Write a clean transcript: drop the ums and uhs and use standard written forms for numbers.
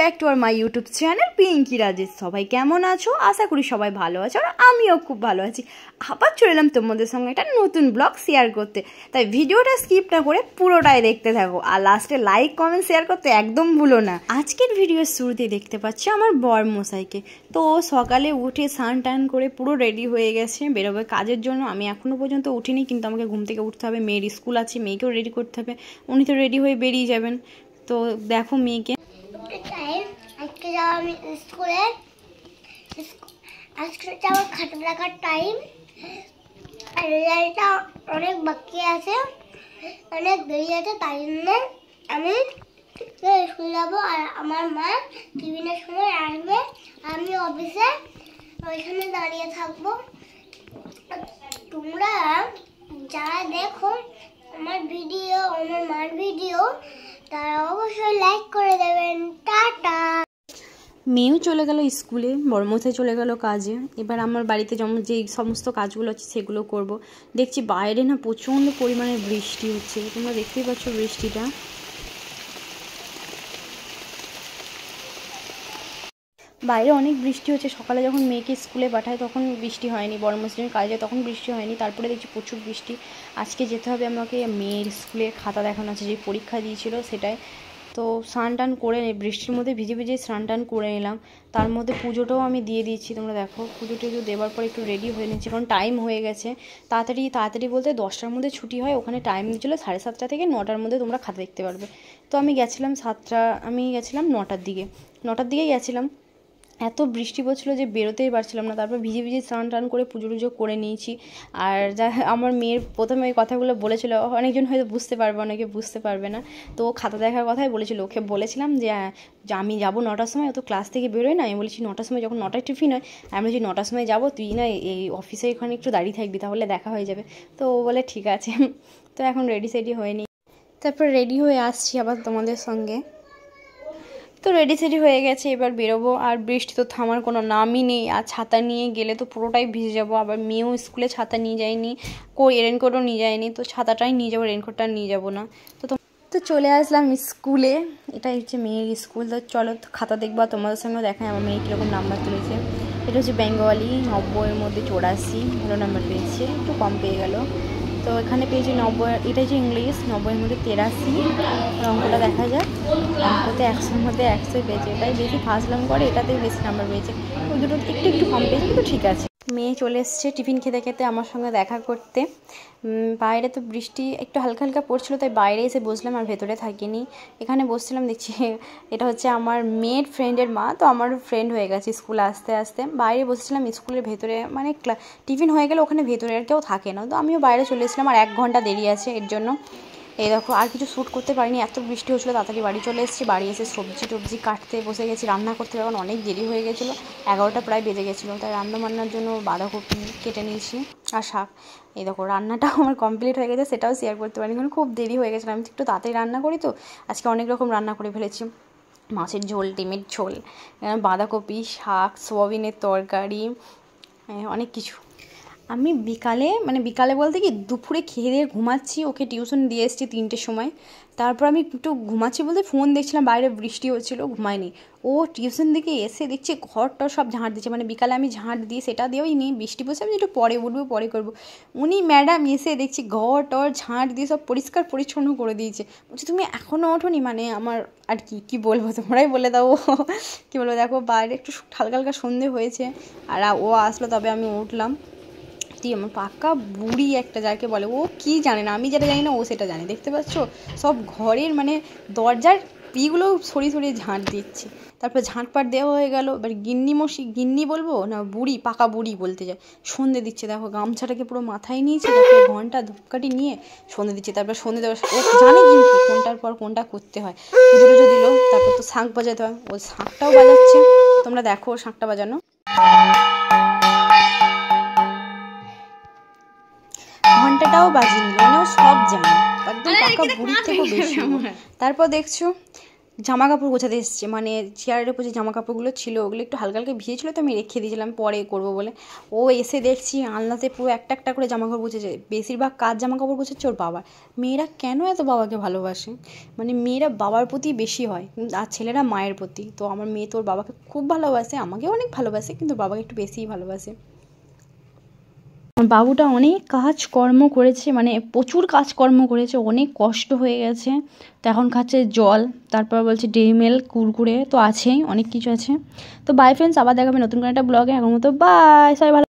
Back to আর my YouTube channel Pinki Rajesh. সবাই কেমন আছো? আশা করি সবাই ভালো আছো, আর আমিও খুব ভালো আছি। আবার চলে এলাম তোমাদের সঙ্গে একটা নতুন ব্লগ শেয়ার করতে, তাই ভিডিওটা স্কিপ না করে পুরোটাই দেখতে থাকো, আর লাস্টে লাইক কমেন্ট শেয়ার করতে একদম ভুলো না। আজকের ভিডিওর শুরুতে দেখতে পাচ্ছি আমার বর মশাইকে। তো সকালে উঠে স্নান টান করে পুরো রেডি হয়ে গেছে, বেরোবে কাজের জন্য। আমি এখনো পর্যন্ত উঠিনি, কিন্তু আমাকে ঘুম থেকে উঠতে হবে, মেয়ের স্কুল আছে, মেয়েকেও রেডি করতে হবে। উনি তো রেডি হয়ে বেরিয়ে যাবেন। তো দেখো মেয়েকে আজকে যাওয়া আমি স্কুলে, আজকে যাওয়ার খাতা দেখার টাইম, আর রেজাল্টটা অনেক বাকি আছে, অনেক দেরি আছে, তাই জন্য আমি স্কুল যাবো। আর আমার মা টিফিনের সময় আসবে, আমি অফিসে ওইখানে দাঁড়িয়ে থাকবো। তোমরা যারা দেখো আমার ভিডিও, আমার মার ভিডিও, তারা অবশ্যই লাইক করে দেবেন। টাটা। মেয়েও চলে গেল স্কুলে, বড়মশাই চলে গেল কাজে। এবার আমার বাড়িতে যেমন যে সমস্ত কাজগুলো আছে সেগুলো করব। দেখছি বাইরে না প্রচণ্ড পরিমাণে বৃষ্টি হচ্ছে, তোমরা দেখতেই পাচ্ছ বৃষ্টিটা। বাইরে অনেক বৃষ্টি হচ্ছে। সকালে যখন মেয়েকে স্কুলে পাঠায় তখন বৃষ্টি হয়নি, বড়মশাইয়ের কাজে তখন বৃষ্টি হয়নি, তারপরে দেখছি প্রচুর বৃষ্টি। আজকে যেতে হবে আমাকে, মেয়ের স্কুলের খাতা দেখানো আছে, যে পরীক্ষা দিয়েছিল সেটাই। তো স্নান টান করে বৃষ্টির মধ্যে ভিজে ভিজে স্নান টান করে নিলাম। তার মধ্যে পুজোটাও আমি দিয়ে দিয়েছি, তোমরা দেখো। পুজো টুজো দেওয়ার পর একটু রেডি হয়ে নিচ্ছি, কারণ টাইম হয়ে গেছে। তাড়াতাড়ি বলতে 10টার মধ্যে ছুটি হয়, ওখানে টাইম দিয়েছিলো 7:30 থেকে 9টার মধ্যে তোমরা খাতা দেখতে পারবে। তো আমি গেছিলাম 9টার দিকে, 9টার দিকেই গেছিলাম। এত বৃষ্টি পড়ছিল যে বেরোতেই পারছিলাম না। তারপর ভিজে ভিজে স্নান টান করে পুজো টুজো করে নিয়েছি। আর যা আমার মেয়ের প্রথমে ওই কথাগুলো বলেছিল, অনেকজন হয়তো বুঝতে পারবে, অনেকে বুঝতে পারবে না। তো খাতা দেখার কথাই বলেছিল, ওকে বলেছিলাম যে আমি যাবো 9টার সময়, ও তো ক্লাস থেকে বেরোয় না। আমি বলেছি 9টার সময়, যখন 9টায় টিফিন হয়, আমি বলেছি 9টার সময় যাবো, তুই না এই অফিসে এখানে একটু দাঁড়িয়ে থাকবি, তাহলে দেখা হয়ে যাবে। তো ও বলে ঠিক আছে। তো এখন রেডি সেডি হয়ে নিই, তারপর রেডি হয়ে আসছি আবার তোমাদের সঙ্গে। তো রেডি সেডি হয়ে গেছে, এবার বেরোবো। আর বৃষ্টি তো থামার কোনো নামই নেই, আর ছাতা নিয়ে গেলে তো পুরোটাই ভিজে যাবো। আবার মেয়েও স্কুলে ছাতা নিয়ে যায়নি, রেনকোটও নিয়ে যায়নি, তো ছাতাটাই নিয়ে যাবো, রেনকোটটা নিয়ে যাবো না। তো চলে আসলাম স্কুলে, এটাই হচ্ছে মেয়ের স্কুল। তো চলো খাতা দেখবো, তোমাদের সঙ্গেও দেখায় আমার মেয়ে কীরকম নাম্বার তুলেছে। এটা হচ্ছে বেঙ্গলি, 90-এর মধ্যে 84, ভালো নাম্বার পেয়েছে, একটু কম পেয়ে গেল। তো এখানে পেয়েছি 90, এটা হচ্ছে ইংলিশ, 90-এর মধ্যে 83। অঙ্কটা দেখা যাক, অঙ্কতে 100-এর মধ্যে 100 পেয়েছে, এটাই বেশি ফাজলাম করে, এটাতেই বেশি নাম্বার পেয়েছে। ওই দুটো একটু কম পেয়েছে, কিন্তু ঠিক আছে। মেয়ে চলে এসছে টিফিন খেতে খেতে আমার সঙ্গে দেখা করতে। বাইরে তো বৃষ্টি একটু হালকা হালকা পড়ছিল, তাই বাইরে এসে বসলাম, আর ভেতরে থাকিনি, এখানে বসছিলাম। দেখছি এটা হচ্ছে আমার মেয়ের ফ্রেন্ডের মা, তো আমার ফ্রেন্ড হয়ে গেছে স্কুলে আসতে আসতে। বাইরে বসেছিলাম স্কুলের ভেতরে, মানে টিফিন হয়ে গেলে ওখানে ভেতরে আর কেউ থাকে না, তো আমিও বাইরে চলে এসেছিলাম। আর 1 ঘন্টা দেরি আছে এর জন্য। এই দেখো, আর কিছু শ্যুট করতে পারিনি, এত বৃষ্টি হচ্ছিলো। তাড়াতাড়ি বাড়ি চলে এসেছি, বাড়ি এসে সবজি টবজি কাটতে বসে গেছি, রান্না করতে যখন অনেক দেরি হয়ে গেছিলো, 11টা প্রায় বেজে গেছিলো। তাই রান্নাবান্নার জন্য বাঁধাকপি কেটে নিয়েছি আর শাক। এই দেখো রান্নাটাও আমার কমপ্লিট হয়ে গেছে, সেটাও শেয়ার করতে পারিনি, কারণ খুব দেরি হয়ে গেছিলো। আমি একটু তাড়াতাড়ি রান্না করি, তো আজকে অনেক রকম রান্না করে ফেলেছি। মাছের ঝোল, ডিমের ঝোল, বাঁধাকপি, শাক, সোয়াবিনের তরকারি, অনেক কিছু। আমি বিকালে বলতে কি দুপুরে খেয়ে দিয়ে ঘুমাচ্ছি, ওকে টিউশন দিয়ে এসেছি 3টের সময়। তারপর আমি একটু ঘুমাচ্ছি বলতে ফোন দেখছিলাম, বাইরে বৃষ্টি হচ্ছিলো, ঘুমাইনি। ও টিউশন থেকে এসে দেখছি ঘরটা সব ঝাঁট দিচ্ছে, মানে বিকালে আমি ঝাঁট দিই, সেটা দিয়েও নি, বৃষ্টি পড়ছে, আমি একটু পরে উঠবো, পরে করবো। উনি ম্যাডাম এসে দেখছি ঘর টর ঝাঁট দিয়ে সব পরিষ্কার পরিচ্ছন্ন করে দিয়েছে। বলছি তুমি এখনও ওঠোনি? মানে আমার আর কি বলবো, তোমরাই বলে দাও। কী বলবো, দেখো বাইরে একটু হালকা হালকা সন্ধে হয়েছে, আর ও আসলো তবে আমি উঠলাম। আমার পাক্কা বুড়ি একটা, যাকে বলে, ও কি জানে না, আমি যেটা জানি না ও সেটা জানে। দেখতে পাচ্ছ সব ঘরের মানে দরজার পিগুলো সরিয়ে ঝাঁট দিচ্ছে। তারপর ঝাঁটপাট দেওয়া হয়ে গেল। এবার গিন্নি বলবো না বুড়ি, পাকা বুড়ি বলতে যায়। সন্ধে দিচ্ছে, দেখো গামছাটাকে পুরো মাথায় নিয়েছে, দেখো ঘন্টা ধূপকাঠি নিয়ে সন্ধে দিচ্ছে। তারপর সন্ধে দেওয়া ও জানে কিন্তু কোনটার পর কোনটা করতে হয়। পুজো টুজো দিল, তারপর তো শাঁখ বাজাতে হয়, ও শাঁখটাও বাজাচ্ছে, তোমরা দেখো ওর শাঁখটা বাজানো। ঘন্টাটাও বাজিয়ে নিল, মানে ও সব জানে, একদম পাকা বুড়ির থেকেও বেশি। তারপর দেখছো জামা কাপড় গোছাতে এসেছে, মানে চেয়ারের উপর যে জামা কাপড়গুলো ছিল ওগুলো একটু হালকা হালকা ভিজেছিলো, তো আমি রেখে দিয়েছিলাম পরে করবো বলে। ও এসে দেখছি আলনাতে পুরো একটা একটা করে জামা কাপড় গুছেছে, বেশিরভাগ কাজ জামা কাপড় গুছাচ্ছে ওর বাবার। মেয়েরা কেন এত বাবাকে ভালোবাসে, মানে মেয়েরা বাবার প্রতি বেশি হয় আর ছেলেরা মায়ের প্রতি। তো আমার মেয়ে তো ওর বাবাকে খুব ভালোবাসে, আমাকেও অনেক ভালোবাসে, কিন্তু বাবাকে একটু বেশিই ভালোবাসে। বাবুটা অনেক কাজকর্ম করেছে, মানে প্রচুর কাজকর্ম করেছে, অনেক কষ্ট হয়ে গেছে। তো এখন খাচ্ছে জল, তারপর বলছে ডেইরি মিল্ক, কুরকুরে তো আছেই, অনেক কিছু আছে। তো বাই ফ্রেন্ডস, আবার দেখাবে নতুন করে একটা ব্লগে। এখন মতো বাই, সবাই ভালো।